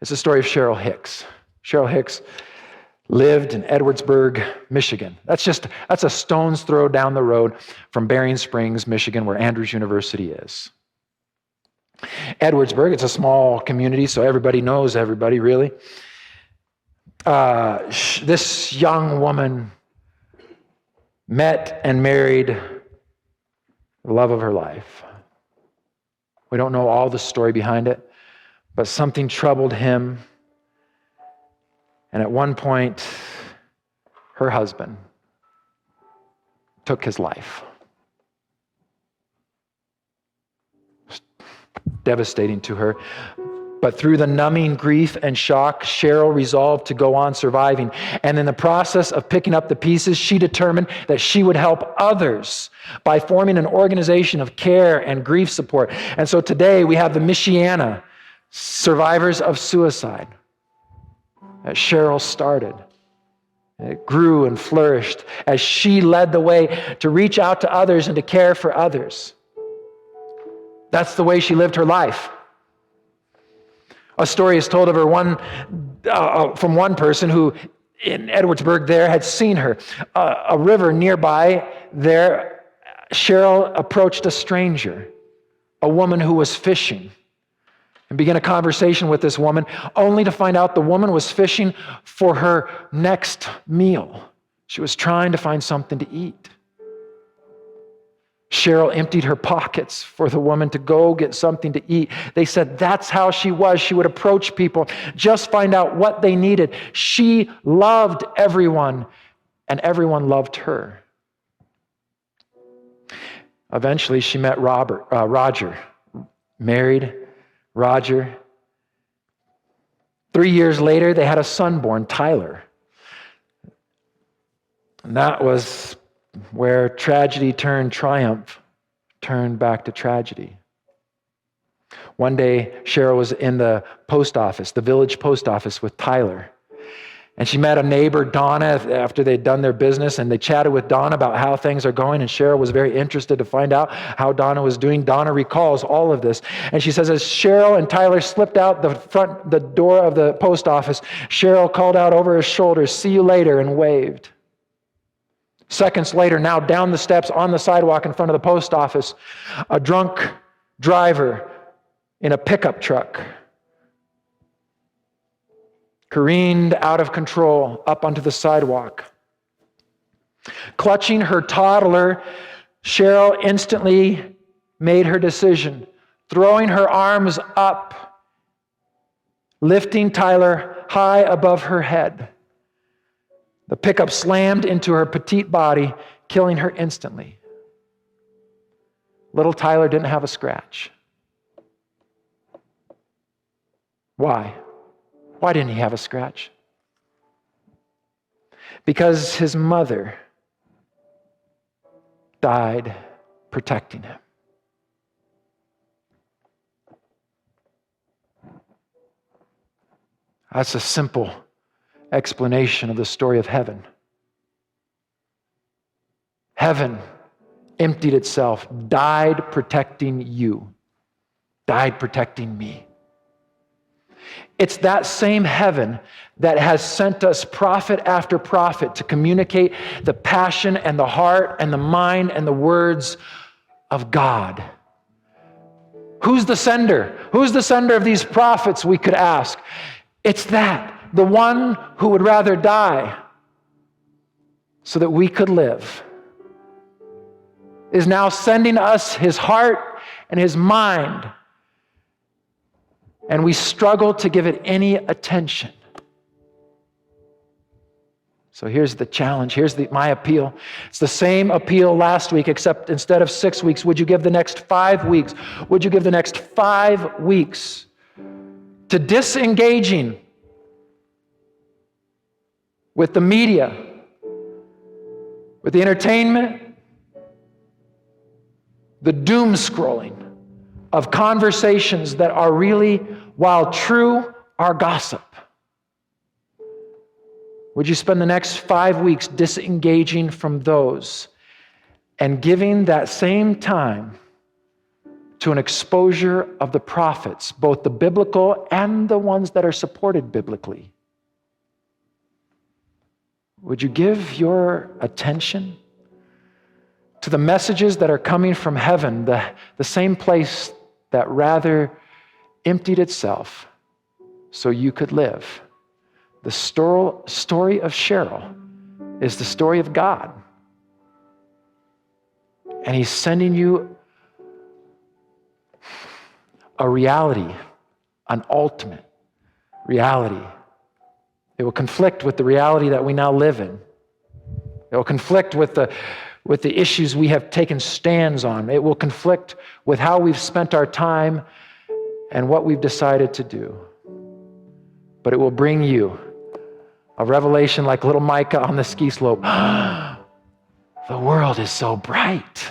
It's the story of Cheryl Hicks. Cheryl Hicks lived in Edwardsburg, Michigan. That's a stone's throw down the road from Berrien Springs, Michigan, where Andrews University is. Edwardsburg, it's a small community, so everybody knows everybody, really. This young woman met and married the love of her life. We don't know all the story behind it, but something troubled him. And at one point, her husband took his life. Devastating to her. But through the numbing grief and shock, Cheryl resolved to go on surviving. And in the process of picking up the pieces, she determined that she would help others by forming an organization of care and grief support. And so today we have the Micheal, Survivors of Suicide, that Cheryl started. It grew and flourished as she led the way to reach out to others and to care for others. That's the way she lived her life. A story is told of her from one person who in Edwardsburg there had seen her. A river nearby there, Cheryl approached a stranger, a woman who was fishing, and began a conversation with this woman, only to find out the woman was fishing for her next meal. She was trying to find something to eat. Cheryl emptied her pockets for the woman to go get something to eat. They said that's how she was. She would approach people, just find out what they needed. She loved everyone, and everyone loved her. Eventually, she met Roger, married Roger. 3 years later, they had a son born, Tyler. And that was where tragedy turned triumph, turned back to tragedy. One day, Cheryl was in the post office, the village post office with Tyler. And she met a neighbor, Donna, after they'd done their business, and they chatted with Donna about how things are going, and Cheryl was very interested to find out how Donna was doing. Donna recalls all of this. And she says, as Cheryl and Tyler slipped out the door of the post office, Cheryl called out over her shoulder, "See you later," and waved. Seconds later, now down the steps on the sidewalk in front of the post office, a drunk driver in a pickup truck careened out of control up onto the sidewalk. Clutching her toddler, Cheryl instantly made her decision, throwing her arms up, lifting Tyler high above her head. The pickup slammed into her petite body, killing her instantly. Little Tyler didn't have a scratch. Why? Why didn't he have a scratch? Because his mother died protecting him. That's a simple explanation of the story of heaven. Heaven emptied itself, died protecting you, died protecting me. It's that same heaven that has sent us prophet after prophet to communicate the passion and the heart and the mind and the words of God. Who's the sender? Who's the sender of these prophets, we could ask. It's that. The one who would rather die so that we could live is now sending us his heart and his mind, and we struggle to give it any attention. So here's the challenge. Here's my appeal. It's the same appeal last week, except instead of 6 weeks, would you give the next 5 weeks? Would you give the next 5 weeks to disengaging with the media, with the entertainment, the doom scrolling of conversations that are really, while true, are gossip? Would you spend the next 5 weeks disengaging from those and giving that same time to an exposure of the prophets, both the biblical and the ones that are supported biblically? Would you give your attention to the messages that are coming from heaven, the same place that rather emptied itself so you could live? The story of Cheryl is the story of God. And he's sending you a reality, an ultimate reality. It will conflict with the reality that we now live in. It will conflict with the issues we have taken stands on. It will conflict with how we've spent our time and what we've decided to do. But it will bring you a revelation like little Micah on the ski slope. The world is so bright.